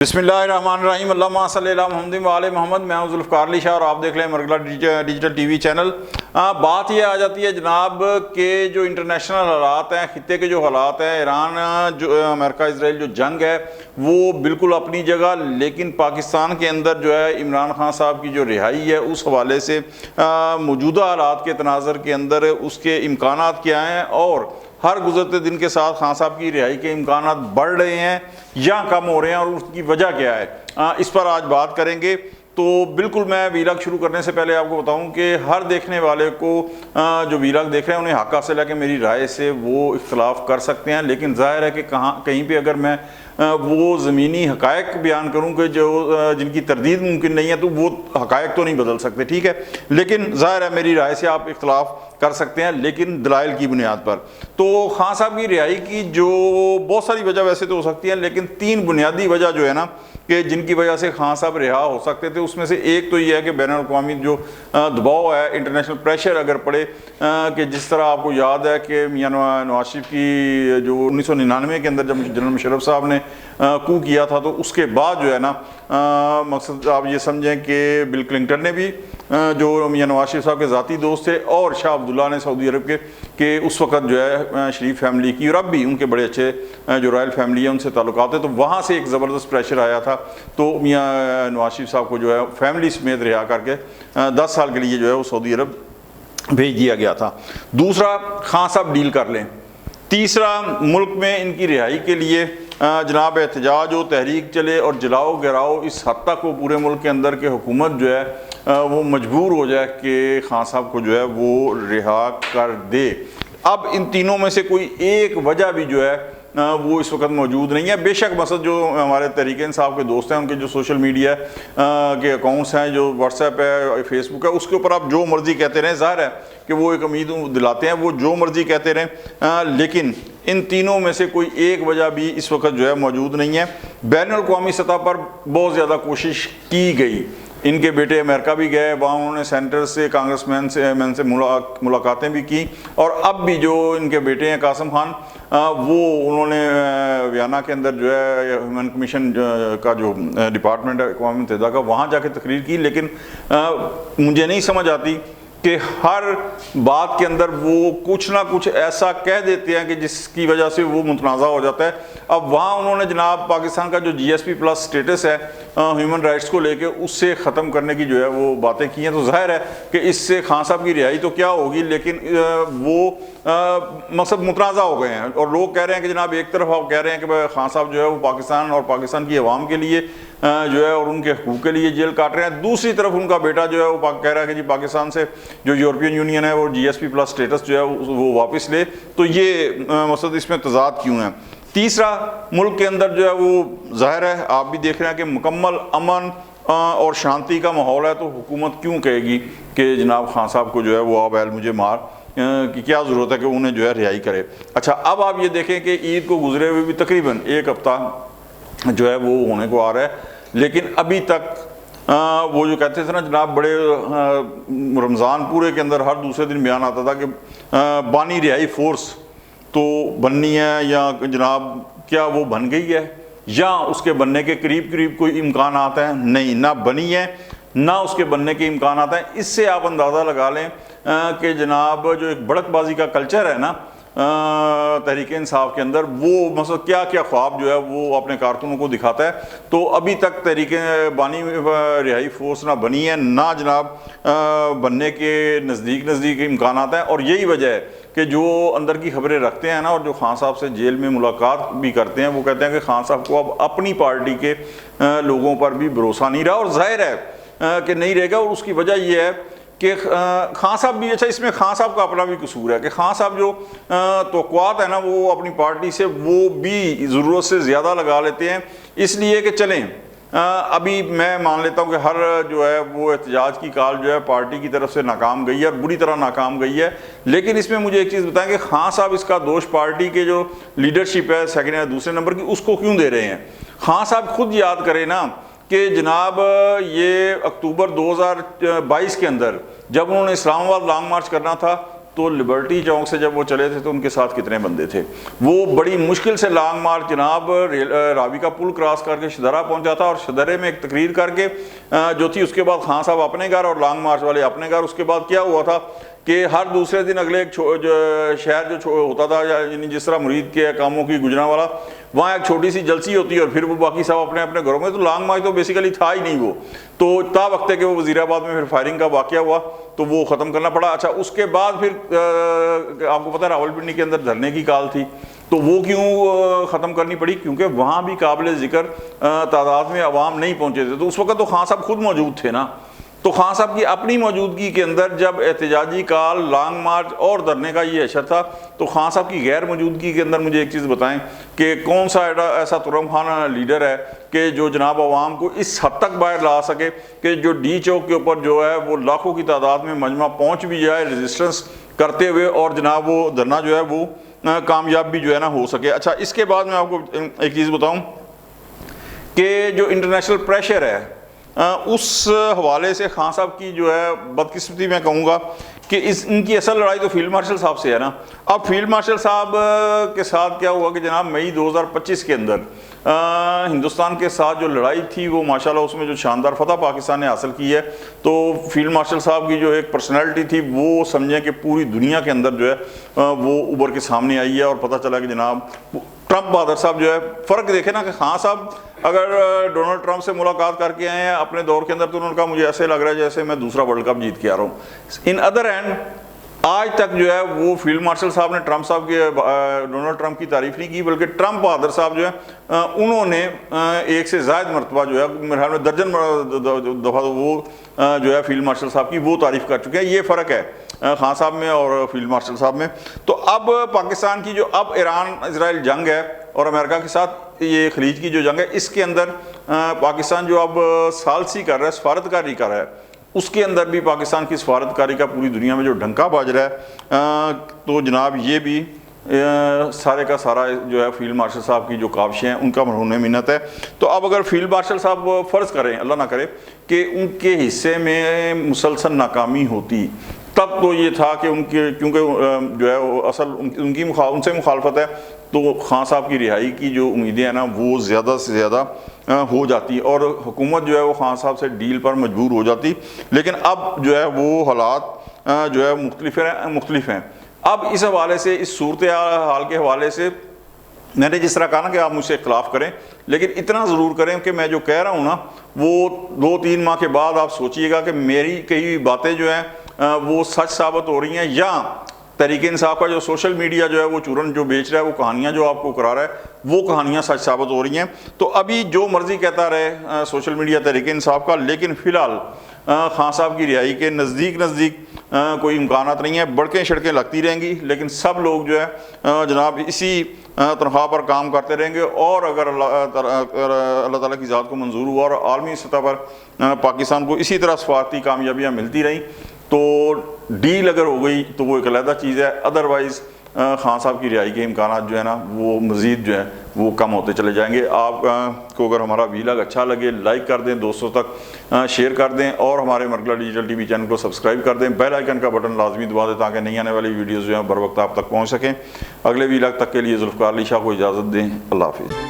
बिस्मिल्लाहिर्रहमानिर्रहीम अल्लाहुम्मा सल्ली अला मुहम्मद व आले मोहम्मद। मैं हूं ज़ुल्फ़िकार अली शाह और आप देख रहे हैं मरगला डिजिटल टीवी चैनल। बात यह आ जाती है जनाब के जो इंटरनेशनल हालात हैं, ख़ित्ते के जो हालात हैं, ईरान जो अमेरिका इसराइल जो जंग है वो बिल्कुल अपनी जगह, लेकिन पाकिस्तान के अंदर जो है इमरान खान साहब की जो रिहाई है उस हवाले से मौजूदा हालात के तनाज़र के अंदर उसके इम्कानात क्या हैं और हर गुजरते दिन के साथ खान साहब की रिहाई के इम्कानात बढ़ रहे हैं या कम हो रहे हैं और उसकी वजह क्या है, इस पर आज बात करेंगे। तो बिल्कुल मैं वीलॉग शुरू करने से पहले आपको बताऊं कि हर देखने वाले को जो वीलॉग देख रहे हैं उन्हें हक़ हासिल है कि मेरी राय से वो इख्तलाफ कर सकते हैं, लेकिन ज़ाहिर है कि कहीं पे अगर मैं वो ज़मीनी हक़ायक़ बयान करूं कि जो जिनकी तरदीद मुमकिन नहीं है तो वो हक़ायक़ तो नहीं बदल सकते, ठीक है, लेकिन ज़ाहिर है मेरी राय से आप इख्तलाफ कर सकते हैं, लेकिन दलाइल की बुनियाद पर। तो खान साहब की रिहाई की जो बहुत सारी वजह वैसे तो हो सकती हैं, लेकिन तीन बुनियादी वजह जो है ना कि जिनकी वजह से खान साहब रिहा हो सकते थे, उसमें से एक तो ये है कि बैनुल-अक़वामी जो दबाव है, इंटरनेशनल प्रेशर अगर पड़े कि जिस तरह आपको याद है कि मियां नवाज शरीफ की जो 1999 के अंदर जब जनरल मुशर्रफ साहब ने कू किया था तो उसके बाद जो है ना मकसद आप ये समझें कि बिल क्लिंटन ने भी जो मियां नवाज शरीफ साहब के ज़ाती दोस्त थे और शाह अब्दुल्ला ने सऊदी अरब के उस वक़्त जो है शरीफ फैमिली की और अब भी उनके बड़े अच्छे जो रॉयल फैमिली है उनसे ताल्लुकात है, तो वहाँ से एक ज़बरदस्त प्रेशर आया था। तो मियां नवाज शरीफ साहब को जो है फैमिली समेत रिहा करके 10 साल के लिए जो है वो सऊदी अरब भेज दिया गया था। दूसरा, खान साहब डील कर लें। तीसरा, मुल्क में इनकी रिहाई के लिए जनाब एहतजाज हो, तहरीक चले और जलाओ गिराओ इस हद तक वो पूरे मुल्क के अंदर के हुकूमत जो है वो मजबूर हो जाए कि खान साहब को जो है वो रिहा कर दे। अब इन तीनों में से कोई एक वजह भी जो है वो इस वक्त मौजूद नहीं है। बेशक मसद जो हमारे तहरीक इंसाफ के दोस्त हैं उनके जो सोशल मीडिया के अकाउंट्स हैं, जो व्हाट्सएप है, फेसबुक है, उसके ऊपर आप जो मर्ज़ी कहते रहें, ज़ाहिर है कि वो एक उम्मीद दिलाते हैं, वो जो मर्ज़ी कहते रहें, लेकिन इन तीनों में से कोई एक वजह भी इस वक्त जो है मौजूद नहीं है। बैनुल-अक़वामी सतह पर बहुत ज़्यादा कोशिश की गई, इनके बेटे अमेरिका भी गए, वहाँ उन्होंने सेंटर से कांग्रेसमैन से मुलाकातें भी की और अब भी जो इनके बेटे हैं कासिम खान वो उन्होंने वियना के अंदर जो है ह्यूमन कमीशन का जो डिपार्टमेंट है अक़वाम मुत्तहिदा का, वहाँ जाके तकरीर की, लेकिन मुझे नहीं समझ आती कि हर बात के अंदर वो कुछ ना कुछ ऐसा कह देते हैं कि जिसकी वजह से वो मुतनाज़ा हो जाता है। अब वहाँ उन्होंने जनाब पाकिस्तान का जो GSP प्लस स्टेटस है ह्यूमन राइट्स को लेके उससे ख़त्म करने की जो है वो बातें की हैं, तो ज़ाहिर है कि इससे खान साहब की रिहाई तो क्या होगी, लेकिन वो मकसद मुतनाज़ा हो गए हैं और लोग कह रहे हैं कि जनाब एक तरफ आप कह रहे हैं कि खान साहब जो है वो पाकिस्तान और पाकिस्तान की आवाम के लिए जो है और उनके हकूक़ के लिए जेल काट रहे हैं, दूसरी तरफ उनका बेटा जो है वो कह रहा है कि जी पाकिस्तान से जो यूरोपियन यूनियन है वो GSP प्लस स्टेटस जो है वो वापस ले। तो ये मकसद इसमें तज़ाद क्यों है। तीसरा, मुल्क के अंदर जो है वो ज़ाहिर है आप भी देख रहे हैं कि मुकम्मल अमन और शांति का माहौल है, तो हुकूमत क्यों कहेगी कि जनाब खान साहब को जो है वो आप बैल मुझे मार कि क्या ज़रूरत है कि उन्हें जो है रिहाई करे। अच्छा, अब आप ये देखें कि ईद को गुजरे हुए भी तकरीबन एक हफ़्ता जो है वो होने को आ रहा है, लेकिन अभी तक वो जो कहते थे ना जनाब बड़े रमज़ान पूरे के अंदर हर दूसरे दिन बयान आता था कि बानी रिहाई फोर्स तो बननी है या जनाब क्या वो बन गई है या उसके बनने के करीब करीब कोई इम्कान आता है, नहीं, ना बनी है ना उसके बनने के इम्कान आता है। इससे आप अंदाज़ा लगा लें कि जनाब जो एक भड़कबाजी का कल्चर है ना तहरीक इंसाफ के अंदर, वो मतलब क्या क्या ख्वाब जो है वो अपने कारकुनों को दिखाता है। तो अभी तक तहरीक बानी रिहाई फोर्स ना बनी है ना जनाब बनने के नज़दीक इम्कान आता है, और यही वजह है कि जो अंदर की खबरें रखते हैं ना और जो खान साहब से जेल में मुलाकात भी करते हैं वो कहते हैं कि खान साहब को अब अपनी पार्टी के लोगों पर भी भरोसा नहीं रहा, और जाहिर है कि नहीं रहेगा। और उसकी वजह यह है कि खान साहब भी, अच्छा इसमें खान साहब का अपना भी कसूर है कि खान साहब जो तवक्कुआत है ना वो अपनी पार्टी से वो भी ज़रूरत से ज़्यादा लगा लेते हैं, इसलिए कि चलें अभी मैं मान लेता हूँ कि हर जो है वो एहतजाज की कॉल जो है पार्टी की तरफ से नाकाम गई है और बुरी तरह नाकाम गई है, लेकिन इसमें मुझे एक चीज़ बताएं कि खान साहब इसका दोष पार्टी के जो लीडरशिप है सेकेंड या दूसरे नंबर की उसको क्यों दे रहे हैं। खान साहब खुद याद करें ना कि जनाब ये अक्टूबर 2022 के अंदर जब उन्होंने इस्लामाबाद लॉन्ग मार्च करना था तो تو لبرٹی چوک سے جب وہ چلے تھے تو ان کے ساتھ کتنے بندے تھے. وہ بڑی مشکل سے لانگ مارچ جناب راوی کا پل کراس کر کے شدرہ پہنچا تھا, اور شدرے میں ایک تقریر کر کے جو تھی, اس کے بعد خان صاحب اپنے گھر اور لانگ مارچ والے اپنے گھر. اس کے بعد کیا ہوا تھا کہ ہر دوسرے دن اگلے ایک شہر جو ہوتا تھا, یعنی جس طرح مرید کے کاموں کی گجرانوالہ, وہاں ایک چھوٹی سی جلسی ہوتی ہے اور پھر وہ باقی سب اپنے اپنے گھروں میں. تو لانگ مارچ تو بیسیکلی تھا ہی نہیں وہ, تو تا وقت ہے کہ وہ وزیر آباد میں پھر فائرنگ کا واقعہ ہوا تو وہ ختم کرنا پڑا. اچھا, اس کے بعد پھر آپ کو پتہ ہے راولپنڈی کے اندر دھرنے کی کال تھی, تو وہ کیوں ختم کرنی پڑی؟ کیونکہ وہاں بھی قابل ذکر تعداد میں عوام نہیں پہنچے تھے. تو اس وقت تو خان صاحب خود موجود تھے نا, تو خان صاحب کی اپنی موجودگی کے اندر جب احتجاجی کال, لانگ مارچ اور دھرنے کا یہ اشر تھا, تو خان صاحب کی غیر موجودگی کے اندر مجھے ایک چیز بتائیں کہ کون سا ایسا ترم خان لیڈر ہے کہ جو جناب عوام کو اس حد تک باہر لا سکے کہ جو ڈی چوک کے اوپر جو ہے وہ لاکھوں کی تعداد میں مجمع پہنچ بھی جائے ریزسٹنس کرتے ہوئے, اور جناب وہ دھرنا جو ہے وہ کامیاب بھی جو ہے نا ہو سکے. اچھا, اس کے بعد میں آپ کو ایک چیز بتاؤں کہ جو انٹرنیشنل پریشر ہے اس حوالے سے خان صاحب کی جو ہے بدقسمتی میں کہوں گا کہ ان کی اصل لڑائی تو فیلڈ مارشل صاحب سے ہے نا. اب فیلڈ مارشل صاحب کے ساتھ کیا ہوا کہ جناب مئی 2025 کے اندر ہندوستان کے ساتھ جو لڑائی تھی وہ ماشاءاللہ اس میں جو شاندار فتح پاکستان نے حاصل کی ہے, تو فیلڈ مارشل صاحب کی جو ایک پرسنالٹی تھی وہ سمجھیں کہ پوری دنیا کے اندر جو ہے وہ ابھر کے سامنے آئی ہے. اور پتہ چلا کہ جناب ٹرمپ بہادر صاحب جو ہے, فرق دیکھیں نا کہ خان صاحب اگر ڈونلڈ ٹرمپ سے ملاقات کر کے آئے ہیں اپنے دور کے اندر تو انہوں نے کہا مجھے ایسے لگ رہا ہے جیسے میں دوسرا ورلڈ کپ جیت کے آ رہا ہوں. ان ادر ہینڈ آج تک جو ہے وہ فیلڈ مارشل صاحب نے ٹرمپ صاحب کے ڈونلڈ ٹرمپ کی تعریف نہیں کی, بلکہ ٹرمپ بہادر صاحب جو ہے انہوں نے ایک سے زائد مرتبہ جو ہے میرے خیال میں درجن دفعہ وہ جو ہے فیلڈ مارشل صاحب کی وہ تعریف کر چکے ہیں. یہ فرق ہے خان صاحب میں اور فیلڈ مارشل صاحب میں. تو اب پاکستان کی جو اب ایران اسرائیل جنگ ہے اور امریکہ کے ساتھ یہ خلیج کی جو جنگ ہے, اس کے اندر پاکستان جو اب ثالثی کر رہا ہے, سفارتکاری کر رہا ہے, اس کے اندر بھی پاکستان کی سفارتکاری کا پوری دنیا میں جو ڈنکا بج رہا ہے, تو جناب یہ بھی سارے کا سارا جو ہے فیلڈ مارشل صاحب کی جو کاوشیں ہیں ان کا مرہون منت ہے. تو اب اگر فیلڈ مارشل صاحب فرض کریں, اللہ نہ کرے کہ ان کے حصے میں مسلسل ناکامی ہوتی, تب تو یہ تھا کہ ان کے کیونکہ جو ہے وہ اصل ان سے مخالفت ہے, تو خان صاحب کی رہائی کی جو امیدیں ہیں نا وہ زیادہ سے زیادہ ہو جاتی اور حکومت جو ہے وہ خان صاحب سے ڈیل پر مجبور ہو جاتی. لیکن اب جو ہے وہ حالات جو ہے مختلف ہیں. اب اس حوالے سے, اس صورتحال کے حوالے سے میں نے جس طرح کہا نا کہ آپ مجھ سے اختلاف کریں, لیکن اتنا ضرور کریں کہ میں جو کہہ رہا ہوں نا وہ 2-3 ماہ کے بعد آپ سوچئے گا کہ میری کئی باتیں جو ہیں وہ سچ ثابت ہو رہی ہیں, یا تحریک انصاف کا جو سوشل میڈیا جو ہے وہ چورن جو بیچ رہا ہے, وہ کہانیاں جو آپ کو کرا رہا ہے وہ کہانیاں سچ ثابت ہو رہی ہیں. تو ابھی جو مرضی کہتا رہے سوشل میڈیا تحریک انصاف کا, لیکن فی الحال خان صاحب کی رہائی کے نزدیک کوئی امکانات نہیں ہیں. بڑکیں شڑکیں لگتی رہیں گی, لیکن سب لوگ جو ہے جناب اسی تنخواہ پر کام کرتے رہیں گے. اور اگر اللہ تعالیٰ کی ذات کو منظور ہوا اور عالمی سطح پر پاکستان کو اسی طرح سفارتی کامیابیاں ملتی رہیں, تو ڈیل اگر ہو گئی تو وہ ایک علیحدہ چیز ہے. ادروائز خان صاحب کی رہائی کے امکانات جو ہے نا وہ مزید جو ہے وہ کم ہوتے چلے جائیں گے. آپ کو اگر ہمارا ویلاگ اچھا لگے لائک کر دیں, دوستوں تک شیئر کر دیں, اور ہمارے مرغلہ ڈیجیٹل ٹی وی چینل کو سبسکرائب کر دیں. بیل آئیکن کا بٹن لازمی دبا دیں تاکہ نئی آنے والی ویڈیوز جو ہیں بر وقت آپ تک پہنچ سکیں. اگلے ویلاگ تک کے لیے ذوالفقار علی شاہ کو اجازت دیں. اللہ حافظ.